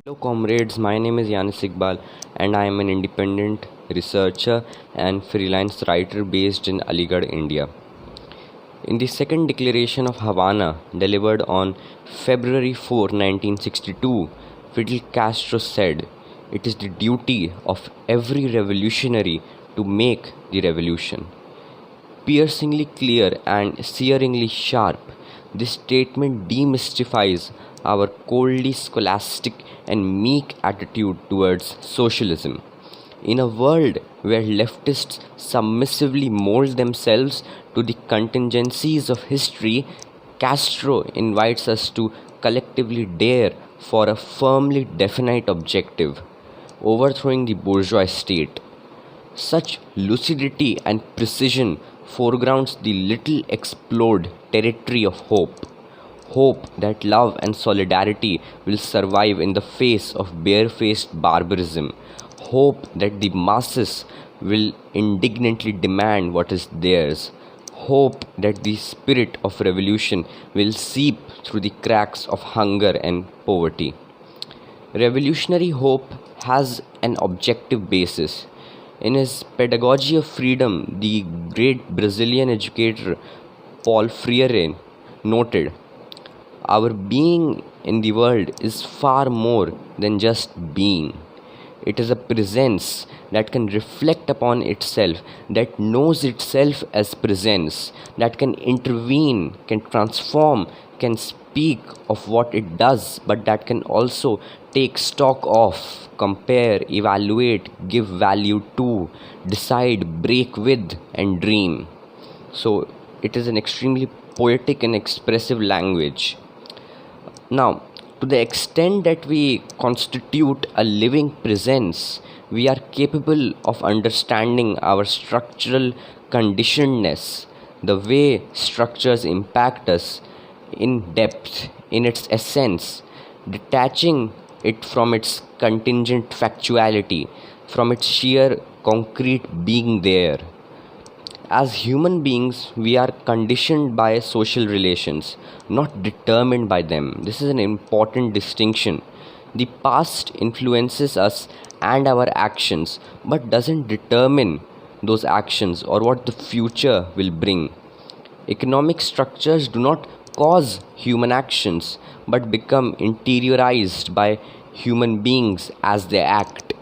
Hello, comrades. My name is Yanis Iqbal, and I am an independent researcher and freelance writer based in Aligarh, India. In the second declaration of Havana, delivered on February 4, 1962, Fidel Castro said, "It is the duty of every revolutionary to make the revolution." Piercingly clear and searingly sharp, this statement demystifies our coldly scholastic and meek attitude towards socialism. In a world where leftists submissively mold themselves to the contingencies of history, Castro invites us to collectively dare for a firmly definite objective: overthrowing the bourgeois state. Such lucidity and precision foregrounds the little explored territory of hope. Hope that love and solidarity will survive in the face of barefaced barbarism. Hope that the masses will indignantly demand what is theirs. Hope that the spirit of revolution will seep through the cracks of hunger and poverty. Revolutionary hope has an objective basis. In his Pedagogy of Freedom, the great Brazilian educator Paul Freire noted, "Our being in the world is far more than just being. It is a presence that can reflect upon itself, that knows itself as presence, that can intervene, can transform, can speak of what it does, but that can also take stock of, compare, evaluate, give value to, decide, break with, and dream." So it is an extremely poetic and expressive language. Now, to the extent that we constitute a living presence, we are capable of understanding our structural conditionedness, the way structures impact us in depth, in its essence, detaching it from its contingent factuality, from its sheer concrete being there. As human beings, we are conditioned by social relations, not determined by them. This is an important distinction. The past influences us and our actions, but doesn't determine those actions or what the future will bring. Economic structures do not cause human actions, but become interiorized by human beings as they act.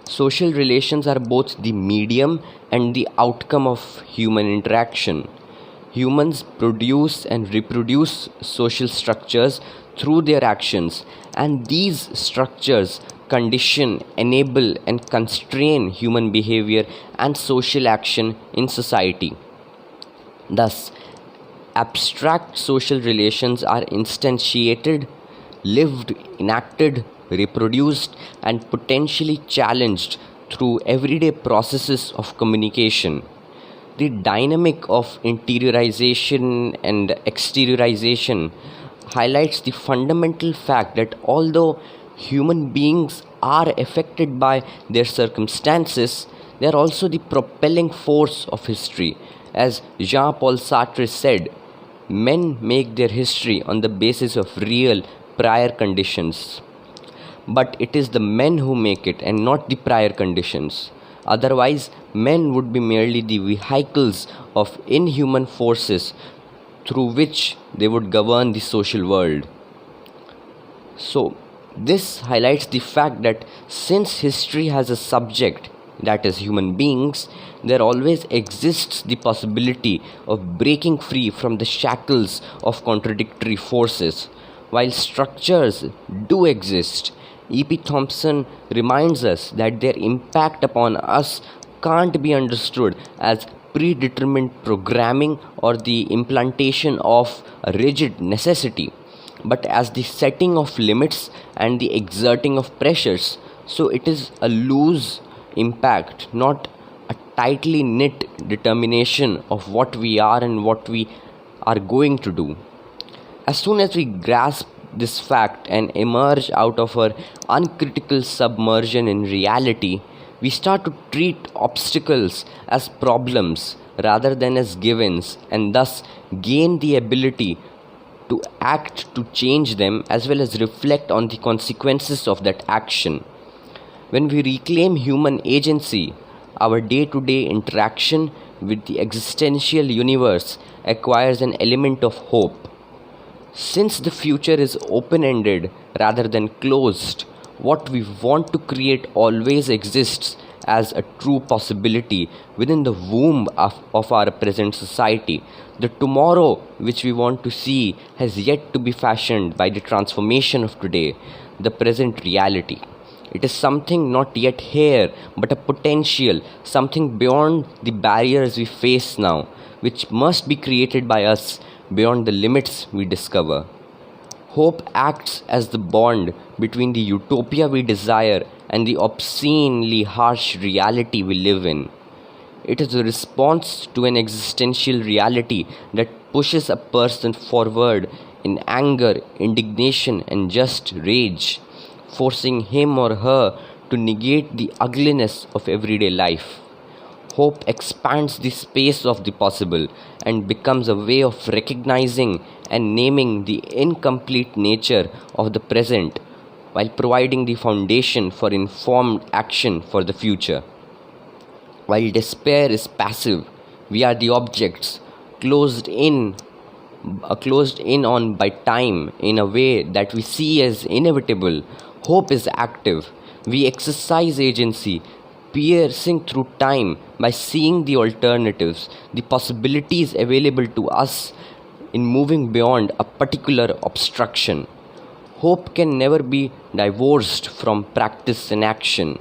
Social relations are both the medium and the outcome of human interaction. Humans produce and reproduce social structures through their actions, and these structures condition, enable, and constrain human behavior and social action in society. Thus, abstract social relations are instantiated, lived, enacted, reproduced, and potentially challenged through everyday processes of communication. The dynamic of interiorization and exteriorization highlights the fundamental fact that although human beings are affected by their circumstances, they are also the propelling force of history. As Jean Paul Sartre said, men make their history on the basis of real prior conditions. But it is the men who make it and not the prior conditions. Otherwise, men would be merely the vehicles of inhuman forces through which they would govern the social world. So, this highlights the fact that since history has a subject, that is human beings, there always exists the possibility of breaking free from the shackles of contradictory forces. While structures do exist, E.P. Thompson reminds us that their impact upon us can't be understood as predetermined programming or the implantation of a rigid necessity, but as the setting of limits and the exerting of pressures. So it is a loose impact, not a tightly knit determination of what we are and what we are going to do. As soon as we grasp this fact and emerge out of our uncritical submersion in reality, we start to treat obstacles as problems rather than as givens, and thus gain the ability to act to change them as well as reflect on the consequences of that action. When we reclaim human agency, our day-to-day interaction with the existential universe acquires an element of hope. Since the future is open-ended rather than closed, what we want to create always exists as a true possibility within the womb of our present society. The tomorrow which we want to see has yet to be fashioned by the transformation of today, the present reality. It is something not yet here, but a potential, something beyond the barriers we face now, which must be created by us beyond the limits we discover. Hope acts as the bond between the utopia we desire and the obscenely harsh reality we live in. It is a response to an existential reality that pushes a person forward in anger, indignation, and just rage, forcing him or her to negate the ugliness of everyday life. Hope expands the space of the possible and becomes a way of recognizing and naming the incomplete nature of the present while providing the foundation for informed action for the future. While despair is passive, we are the objects closed in on by time in a way that we see as inevitable. Hope is active. We exercise agency, piercing through time by seeing the alternatives, the possibilities available to us in moving beyond a particular obstruction. Hope can never be divorced from practice and action.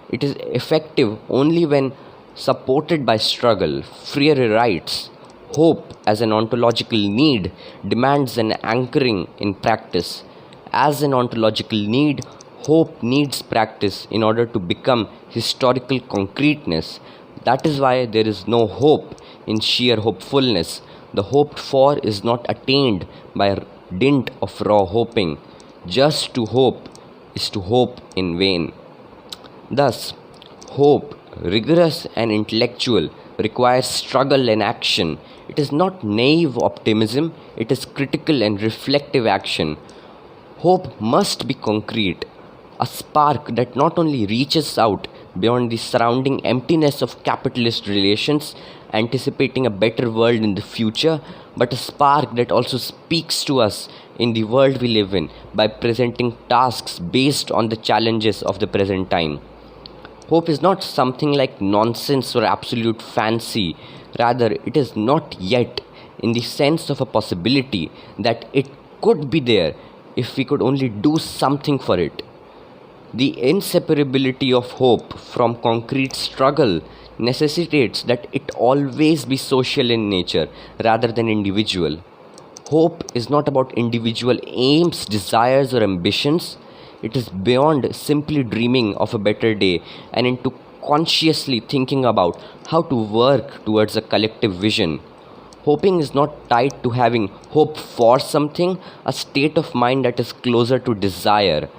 It is effective only when supported by struggle. Freire writes, hope as an ontological need demands an anchoring in practice. As an ontological need, hope needs practice in order to become historical concreteness. That is why there is no hope in sheer hopefulness. The hoped for is not attained by dint of raw hoping. Just to hope is to hope in vain. Thus, hope, rigorous and intellectual, requires struggle and action. It is not naive optimism, it is critical and reflective action. Hope must be concrete, a spark that not only reaches out beyond the surrounding emptiness of capitalist relations, anticipating a better world in the future, but a spark that also speaks to us in the world we live in by presenting tasks based on the challenges of the present time. Hope is not something like nonsense or absolute fancy. Rather, it is not yet in the sense of a possibility that it could be there if we could only do something for it. The inseparability of hope from concrete struggle necessitates that it always be social in nature rather than individual. Hope is not about individual aims, desires, or ambitions. It is beyond simply dreaming of a better day and into consciously thinking about how to work towards a collective vision. Hoping is not tied to having hope for something, a state of mind that is closer to desire.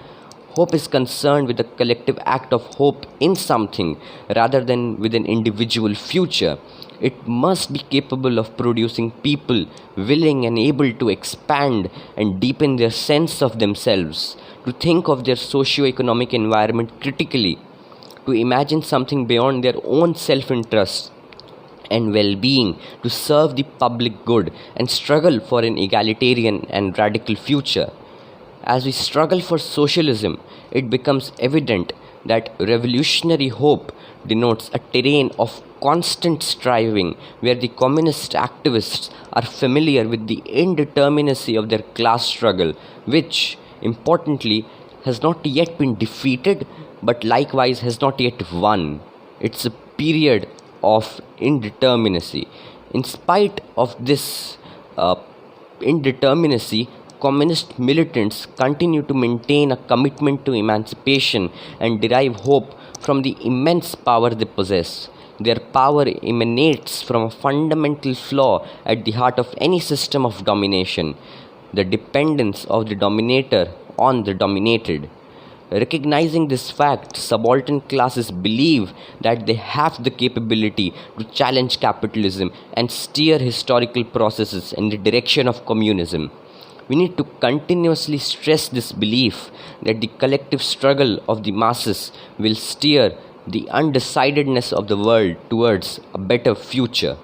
Hope is concerned with the collective act of hope in something rather than with an individual future. It must be capable of producing people willing and able to expand and deepen their sense of themselves, to think of their socio-economic environment critically, to imagine something beyond their own self-interest and well-being, to serve the public good and struggle for an egalitarian and radical future. As we struggle for socialism, it becomes evident that revolutionary hope denotes a terrain of constant striving where the communist activists are familiar with the indeterminacy of their class struggle, which, importantly, has not yet been defeated but likewise has not yet won. It's a period of indeterminacy. In spite of this indeterminacy, communist militants continue to maintain a commitment to emancipation and derive hope from the immense power they possess. Their power emanates from a fundamental flaw at the heart of any system of domination: the dependence of the dominator on the dominated. Recognizing this fact, subaltern classes believe that they have the capability to challenge capitalism and steer historical processes in the direction of communism. We need to continuously stress this belief that the collective struggle of the masses will steer the undecidedness of the world towards a better future.